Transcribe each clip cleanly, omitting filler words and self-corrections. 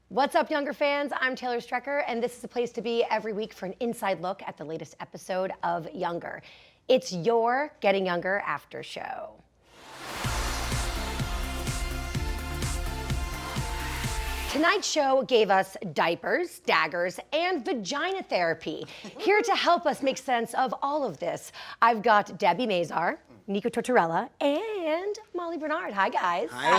What's up, younger fans? I'm Taylor Strecker, and this is a place to be every week for an inside look at the latest episode of Younger. It's your Getting Younger after show. Tonight's show gave us diapers, daggers, and vagina therapy. Here to help us make sense of all of this, I've got Debi Mazar, Nico Tortorella, and Molly Bernard. Hi, guys. Hi.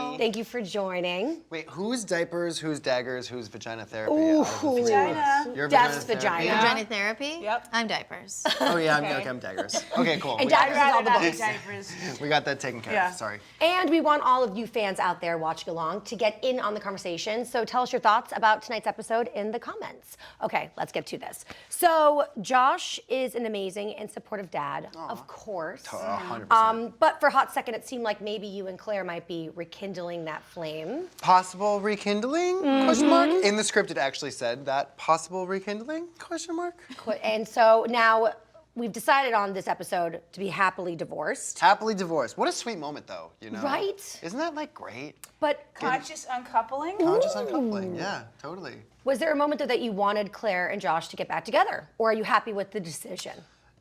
Hello. Thank you for joining. Wait, who's diapers, who's daggers, who's vagina therapy? Ooh, Vagina. You're That's vagina. vagina. Vagina therapy? Yep. I'm diapers. Oh yeah, I'm daggers. Okay, cool. And We daggers got is all I'd the rather not books. be diapers. we got that taken care Yeah. of. Sorry. And we want all of you fans out there watching along to get in on the conversation. So tell us your thoughts about tonight's episode in the comments. Okay, let's get to this. So Josh is an amazing and supportive dad, of course. 100%. But for a hot second, it seemed like maybe you and Claire might be rekindling that flame. Possible rekindling? Question mark. In the script, it actually said that possible rekindling? Question mark. And so now we've decided on this episode to be happily divorced. Happily divorced. What a sweet moment, though. You know. Right? Isn't that like great? But Conscious uncoupling. Conscious uncoupling. Yeah, totally. was there a moment though that you wanted Claire and Josh to get back together? Or are you happy with the decision?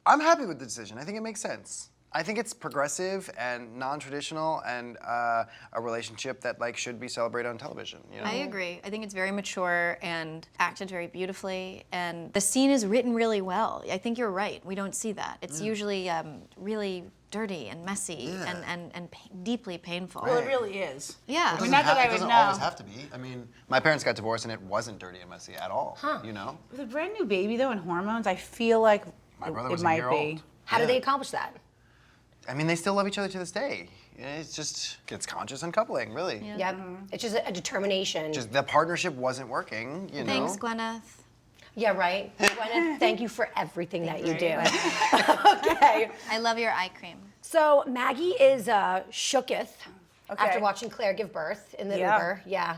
I'm happy with the decision. I think it makes sense. I think it's progressive and non-traditional and a relationship that like should be celebrated on television. You know? I agree. I think it's very mature and acted very beautifully, and the scene is written really well. I think you're right. We don't see that. It's usually really dirty and messy and deeply painful. Well, it really is. Yeah. I mean, not that I It would doesn't know. always have to be. I mean, my parents got divorced and it wasn't dirty and messy at all. You know? With a brand new baby though and hormones, I feel like My brother it was a might year be. old. How Yeah. did they accomplish that? I mean, they still love each other to this day. It's just, it's conscious uncoupling, really. Yeah. Yep. It's just a determination. Just the partnership wasn't working, you know? Thanks, Gwyneth. Yeah, right. Gwyneth, thank you for everything that you do. Okay. I love your eye cream. So Maggie is shooketh Okay. after watching Claire give birth in the Yeah. Uber. Yeah.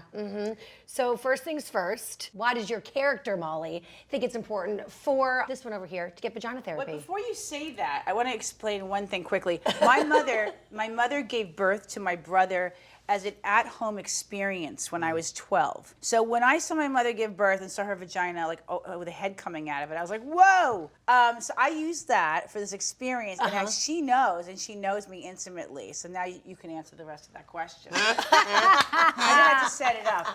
So first things first, why does your character, Molly, think it's important for this one over here to get vagina But therapy? before you say that, I want to explain one thing quickly. My mother gave birth to my brother as an at-home experience when I was 12. So when I saw my mother give birth and saw her vagina like with a head coming out of it, I was like, whoa! So I used that for this experience, and now she knows, and she knows me intimately. So now you can answer the rest of that question. I had to set it up.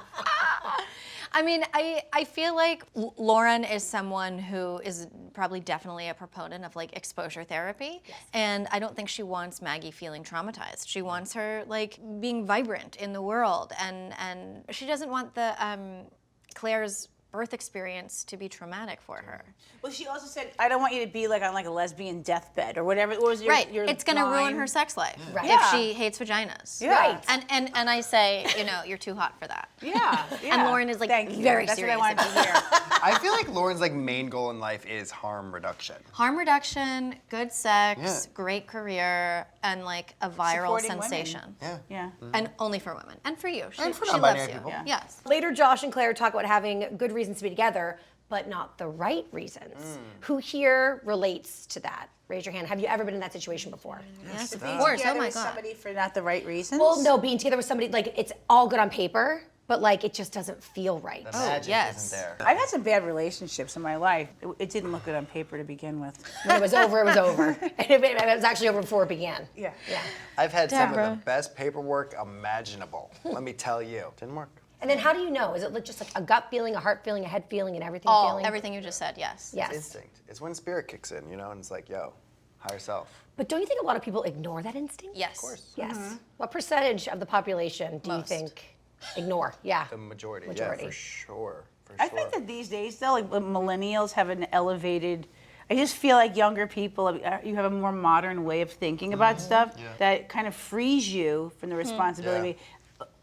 I mean, I feel like Lauren is someone who is probably definitely a proponent of like exposure therapy. Yes. And I don't think she wants Maggie feeling traumatized. She wants her like being vibrant in the world, and she doesn't want the Claire's birth experience to be traumatic for her. Well, she also said, I don't want you to be like on like a lesbian deathbed or whatever. What was your, Right, your it's gonna ruin line? her sex life Right. if Yeah. she hates vaginas. Yeah. Right. And I say, you know, you're too hot for that. Yeah, yeah. And Lauren is like Thank you. very That's serious what I wanted to about hear. I feel like Lauren's like main goal in life is harm reduction. Harm reduction, good sex, Yeah. great career, and like a viral Supporting women. sensation. Yeah. Yeah. And only for women. And for you. And for she loves non-binary you. people. Yeah. Yes. Later, Josh and Claire talk about having good reasons to be together, but not the right reasons. Who here relates to that? Raise your hand. Have you ever been in that situation before? Yes, of Being course. Oh together my with God. somebody for not the right reasons? Well, no, being together with somebody, like, it's all good on paper, but like, it just doesn't feel right. The magic yes. isn't there. I've had some bad relationships in my life. It didn't look good on paper to begin with. When it was over, it was over. And it was actually over before it began. Yeah. Yeah. I've had some of Deborah. the best paperwork imaginable. Let me tell you. Didn't work. And then how do you know? Is it like just like a gut feeling, a heart feeling, a head feeling, and everything All, feeling? everything you just said, yes. Yes. Instinct. It's when spirit kicks in, you know, and it's like, yo, higher self. But don't you think a lot of people ignore that instinct? Yes. Of course. Yes. What percentage of the population do Most. you think ignore? Yeah. The majority. Majority. Yeah, for sure. For I sure. think that these days, though, like millennials have an elevated. I just feel like younger people, you have a more modern way of thinking about stuff that kind of frees you from the responsibility.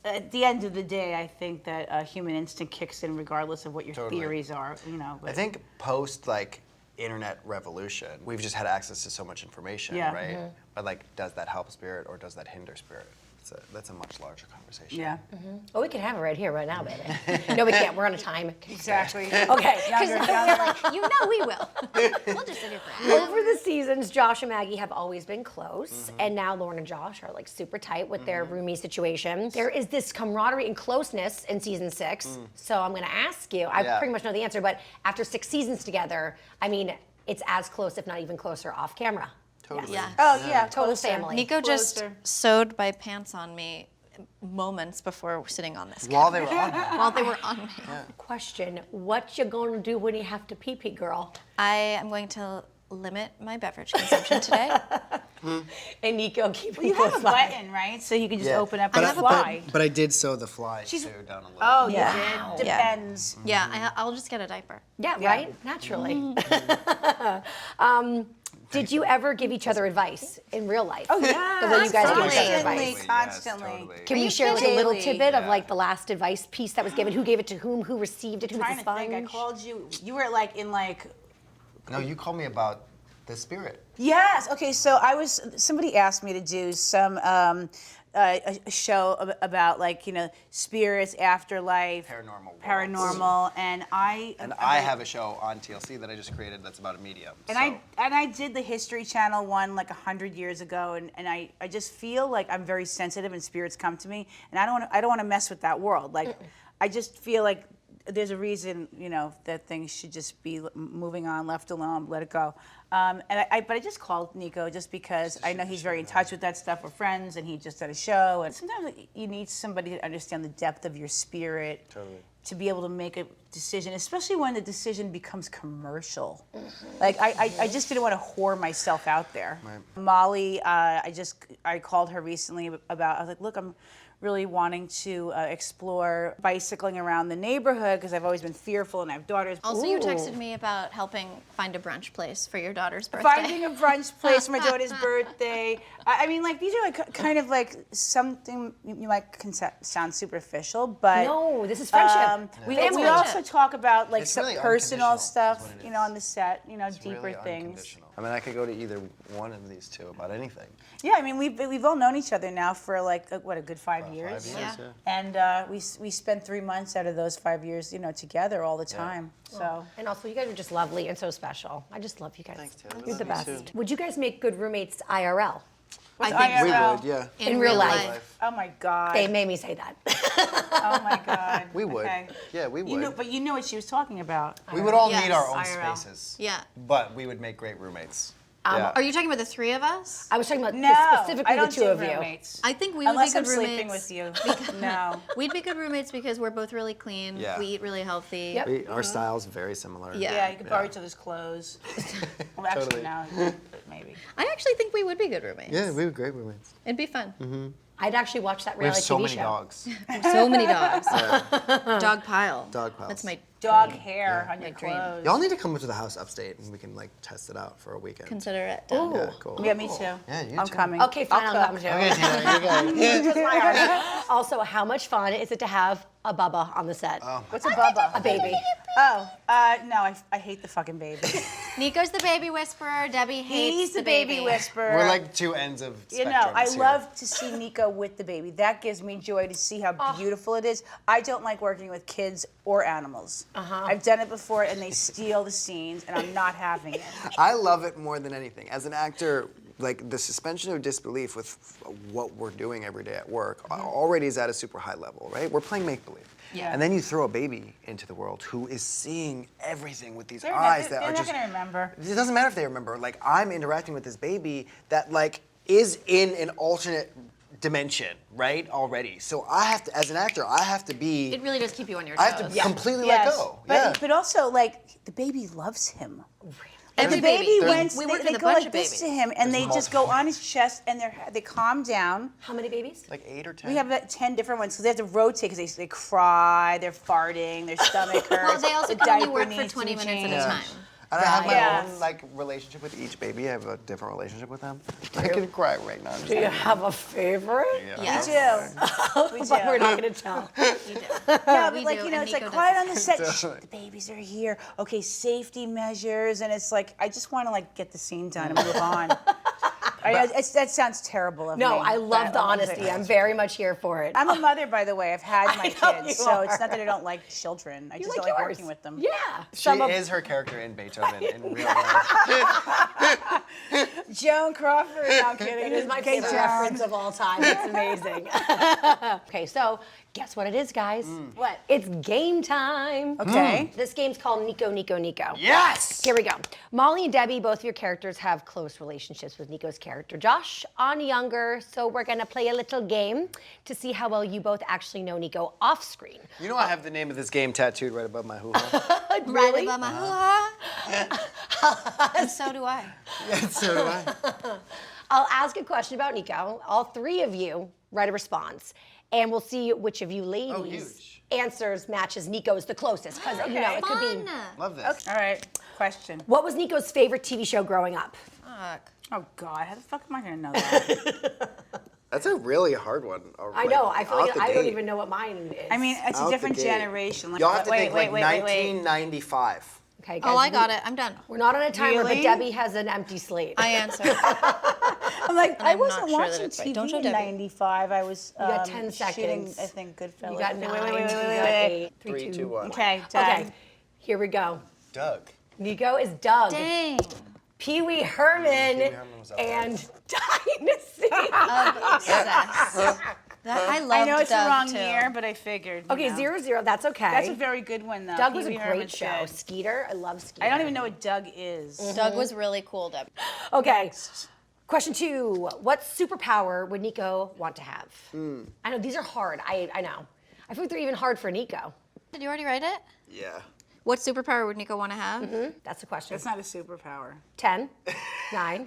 At the end of the day, I think that human instinct kicks in regardless of what your Totally. theories are, you know. I think post like internet revolution, we've just had access to so much information, Yeah. right? But like, does that help spirit or does that hinder spirit? That's a much larger conversation. Yeah. Oh, we can have it right here, right now, baby. No, we can't. We're on a time. Exactly. Okay. You know we will. We'll just sit here for Over the seasons, Josh and Maggie have always been close, and now Lauren and Josh are like super tight with their roomie situation. There is this camaraderie and closeness in season 6. So I'm going to ask you. I pretty much know the answer, but after 6 seasons together, I mean, it's as close, if not even closer, off camera. Totally. Yeah. Oh yeah, Total closer. family. Nico just Closer. sewed my pants on me moments before sitting on this While they were on there. while they were on me. Question, what you going to do when you have to pee-pee, girl? I am going to limit my beverage consumption today. And Nico, keep You have a button, right? So you can just open up and fly. But I did sew the fly too down a little. Oh, you Wow. did? Depends. Yeah, I'll just get a diaper. Yeah, right? Naturally. Did you ever give each other advice in real life? Oh, yeah. The way you guys give each other Constantly, advice? constantly. Yes, totally. Can we share like a little Daily. tidbit of like the last advice piece that was given? Who gave it to whom? Who received it? Who was Trying the to think, I sponge? called you. You were like in like. No, you called me about the spirit. Yes. Okay. So somebody asked me to do some a show about like spirits, afterlife, paranormal, and I have a show on TLC that I just created that's about a medium. And I did the History Channel one like 100 years ago, and I just feel like I'm very sensitive and spirits come to me, and I don't want to mess with that world. Like I just feel like there's a reason that things should just be moving on, left alone, let it go. But I just called Nico just because I know he's very in touch with that stuff. We're friends, and he just did a show. And sometimes you need somebody to understand the depth of your spirit. Totally. To be able to make a decision, especially when the decision becomes commercial. Like I just didn't want to whore myself out there. Right. Molly, I called her recently about. I was like, look, I'm really wanting to explore bicycling around the neighborhood because I've always been fearful and I have daughters. Also, you texted me about helping find a brunch place for your daughter's birthday. Finding a brunch place for my daughter's birthday. I mean, like these are like kind of like something you might sound superficial, but No, this is friendship. we Family. also talk about like It's some really personal unconditional, is stuff, what it is. on the set, It's deeper really things. unconditional. I mean, I could go to either one of these two about anything. Yeah, I mean, we've all known each other now for like a good 5 years. 5 years, Yeah. And we spent 3 months out of those 5 years, together all the time. So And also, you guys are just lovely and so special. I just love you guys. Thanks, Taylor. We You're the love you best. too. Would you guys make good roommates IRL? I think IRL? We would, yeah. in In real real life. life. oh my God. They made me say that. Oh my God. We would. Okay. Yeah, we would. But you know what she was talking about. We would all Yes, need our own IRL. spaces. Yeah. But we would make great roommates. Yeah. Are you talking about the three of us? I was talking about No, specifically I don't the two do of you. roommates. I think we would Unless be I'm good roommates. sleeping with you. No. We'd be good roommates because we're both really clean. Yeah. We eat really healthy. Yep. Our styles very similar. Yeah. Yeah, you can borrow each other's clothes. Well, actually, Totally. now, maybe. I actually think we would be good roommates. Yeah, we were great roommates. It'd be fun. I'd actually watch that We have reality so TV many show. dogs. So many dogs. Dog pile. Dog piles. That's my Dog hair on your dream. clothes. Y'all need to come to the house upstate and we can like test it out for a weekend. consider it done. Yeah, cool. Yeah, me too. Yeah, you I'm too. coming. Okay, fine, I'll come too. Okay, Taylor, you go. Also, how much fun is it to have a Bubba on the set? What's a bubba? A baby. Oh, no, I hate the fucking baby. Nico's the baby whisperer. Debbie hates He's the baby whisperer. We're like two ends of spectrum. I love to see Nico with the baby. That gives me joy to see how beautiful it is. I don't like working with kids or animals. I've done it before, and they steal the scenes, and I'm not having it. I love it more than anything. As an actor, like the suspension of disbelief with what we're doing every day at work already is at a super high level, right? We're playing make-believe. Yeah. And then you throw a baby into the world who is seeing everything with these They're eyes that not are just. going to remember. It doesn't matter if they remember. Like I'm interacting with this baby that like is in an alternate dimension, right? Already. So I have to, as an actor, I have to be. It really does keep you on your I toes. have to completely let go. But also, like, the baby loves him. Every The baby baby. went. We worked They with a go bunch like of this babies. to him, and they There's just go multiple. on his chest, and they calm down. How many babies? Like 8 or 10. We have 10 different ones, so they have to rotate because they cry, they're farting, their stomach hurts. Well, they also the can only diaper work for needs to 20 be minutes at a changed. time. And I have my Yes. own like relationship with each baby. I have a different relationship with them. I can cry right now. Do you have a favorite? Yes. We do. We do. But we're not going to tell. You do. No, but We like, do, you know, and it's like Nico quiet does on the set. Shh, the babies are here. Okay, safety measures, and it's like I just want to like get the scene done and move on. That sounds terrible of me. No, I love but the I'm honesty. saying- I'm very much here for it. I'm a mother, by the way. I've had my know you kids, so it's are. not that I don't like children. I You just like don't like yours. working with them. Yeah. She is her character in Beethoven in real life. Joan Crawford. No, I'm kidding. It is my Okay, favorite Joan. reference of all time. It's amazing. Okay, so guess what it is, guys? What? It's game time. Okay. This game's called Nico, Nico, Nico. Yes! Here we go. Molly and Debbie, both of your characters have close relationships with Nico's character, Josh, on younger. So we're gonna play a little game to see how well you both actually know Nico off screen. You know I have the name of this game tattooed right above my hoo-ha. Right above my hoo-ha. And so do I. So do I. I'll ask a question about Nico. All three of you write a response, and we'll see which of you ladies answers matches Nico's the closest. Because you know it could be. Love this. All right. Question. What was Nico's favorite TV show growing up? Fuck. Oh God, how the fuck am I gonna know that? That's a really hard one. I know. I feel like I don't even know what mine is. I mean, it's Out a the different gate. generation. Like, Y'all have to wait, think wait, like wait, wait, wait. okay, 1995. guys. Oh, I got it. I'm done. We're not on a timer, Really? but Debbie has an empty slate. I answer. I'm like, I I'm wasn't not sure that watching it's right. TV Don't show in Debbie. '95. I was got 10 shooting, seconds. I think, Goodfellas. You got Okay, 9. wait, wait, wait, you wait, got wait. 8. 3, 2, 1. Okay, done. Okay, here we go. Doug. Nico is Doug. Dang. Pee Wee Herman, Herman was up there. and Dynasty. Obsessed. I loved I know it's Doug the wrong too. year, but I figured. you Okay, know. 0-0. That's okay. That's a very good one, though. Doug was a Pee Wee great Herman's show. good. Skeeter, I love Skeeter. I don't even know what Doug is. Doug was really cool, Deb. Okay. Question 2. What superpower would Nico want to have? I know these are hard. I know. I feel like they're even hard for Nico. Did you already write it? Yeah. What superpower would Nico want to have? That's the question. That's not a superpower. 10, 9,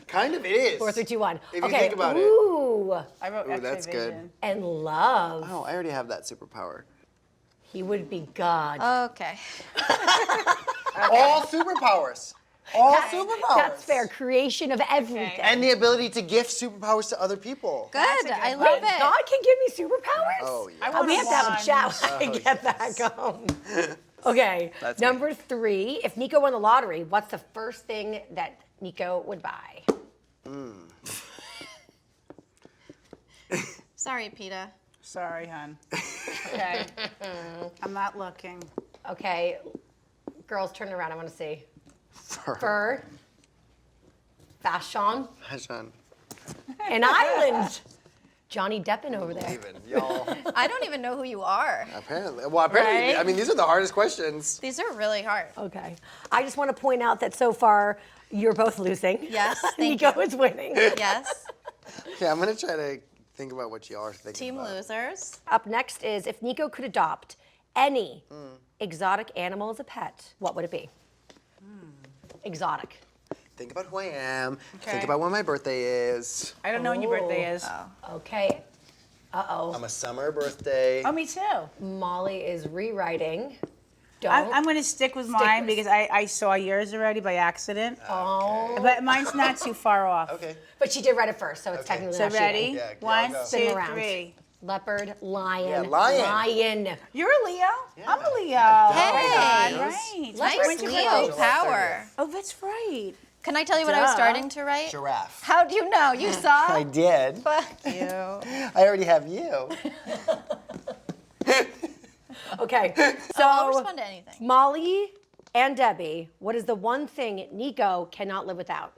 Kind of it is. 4, 3, 2, 1. If you okay. think about it. Ooh. I wrote Ooh, X-ray that's good. vision. And love. Oh, I already have that superpower. He would be God. Okay. All superpowers. All superpowers. That's fair. Creation of everything. And the ability to gift superpowers to other people. Good. That's a good I one. love Wait, it. God can give me superpowers? Oh, yeah. I want We have to have a one. chat when I get back home. Okay, That's number 3. If Nico won the lottery, what's the first thing that Nico would buy? Sorry, PETA. Sorry, hon. Okay. I'm not looking. Okay, girls, turn it around. I want to see. Fur. Fur, fashion, Hi, Sean. an island. Johnny Deppin over there. Even y'all. I don't even know who you are. Apparently. Well, apparently. Right? I mean, these are the hardest questions. These are really hard. Okay, I just want to point out that so far you're both losing. Yes, thank Nico is winning. Yes. Okay, I'm gonna try to think about what y'all are thinking Team about. losers. Up next is if Nico could adopt any exotic animal as a pet, what would it be? Exotic. Think about who I am. Okay. Think about when my birthday is. I don't know when your birthday is. Okay. Uh-oh. I'm a summer birthday. Oh, me too. Molly is rewriting. Don't. I'm going to stick with mine with- because I saw yours already by accident. Oh. But mine's not too far off. Okay. But she did write it first, so it's Okay. technically So not cheating. ready? Yeah, y'all 1, go. 2, Spin around. 3. Leopard, lion. Yeah, lion. Lion. You're a Leo? I'm a Leo. Hey. Oh my God, Yes. right. Nice When's your Leo birthday? July power. Oh, that's right. Can I tell you what I was Duh. starting to write? Giraffe. How'd you know? You saw? I did. Fuck you. I already have you. Okay. I'll So, respond to anything. Molly and Debbie, what is the one thing Nico cannot live without?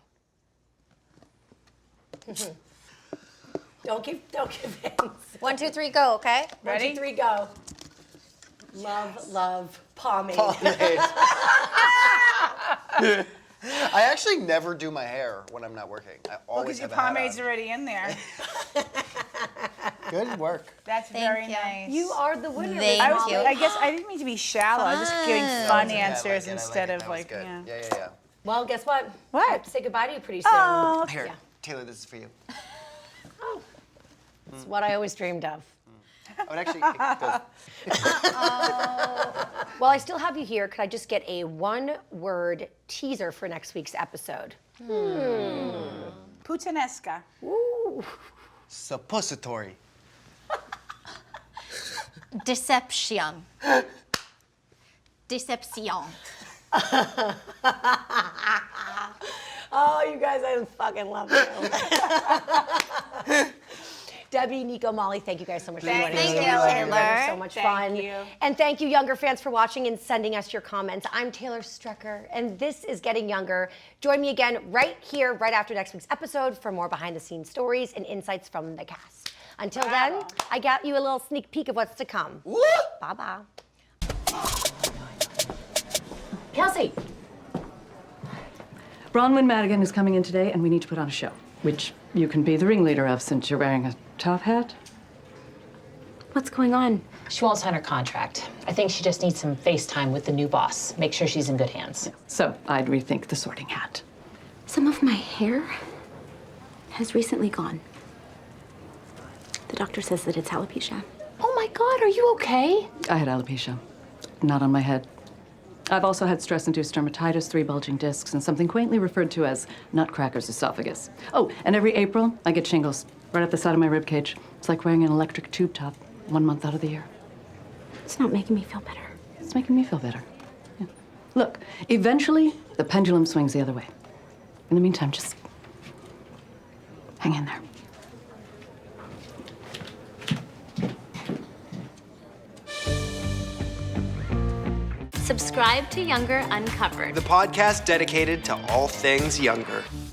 Don't give hints. 1, 2, 3, go, okay? Ready? 1, 2, 3, go. Love, pomade. I actually never do my hair when I'm not working. I always Because your have a hat pomade's on. already in there. Good work. That's Thank very you. nice. You are the winner. Thank Miss you. Molly. I guess I didn't mean to be shallow. I was just giving Fun. fun Yeah, I like answers it, I like instead it. of That was like, good. yeah. Yeah. Well, guess what? What? I have to say goodbye to you pretty soon. Oh, Here, Yeah. Taylor, this is for you. It's what I always dreamed of. I would actually. Good. While I still have you here, could I just get a one-word teaser for next week's episode? Putanesca. Ooh. Suppository. Deception. Deception. Oh, you guys, I fucking love you. Debbie, Nico, Molly, thank you guys so much for joining us. Thank you, Taylor. Taylor. So much Thank fun. you. And thank you, younger fans, for watching and sending us your comments. I'm Taylor Strecker, and this is Getting Younger. Join me again right here, right after next week's episode for more behind-the-scenes stories and insights from the cast. Until then, I got you a little sneak peek of what's to come. Bye-bye. Kelsey! Bronwyn Madigan is coming in today, and we need to put on a show, which you can be the ringleader of since you're wearing a top hat. What's going on? She won't sign her contract. I think she just needs some FaceTime with the new boss. Make sure she's in good hands. So I'd rethink the sorting hat. Some of my hair has recently gone. The doctor says that it's alopecia. Oh my God, are you okay? I had alopecia, not on my head. I've also had stress-induced dermatitis, 3 bulging discs, and something quaintly referred to as nutcracker's esophagus. Oh, and every April, I get shingles right up the side of my rib cage. It's like wearing an electric tube top 1 month out of the year. It's not making me feel better. It's making me feel better. Yeah. Look, eventually, the pendulum swings the other way. In the meantime, just hang in there. Subscribe to Younger Uncovered. The podcast dedicated to all things younger.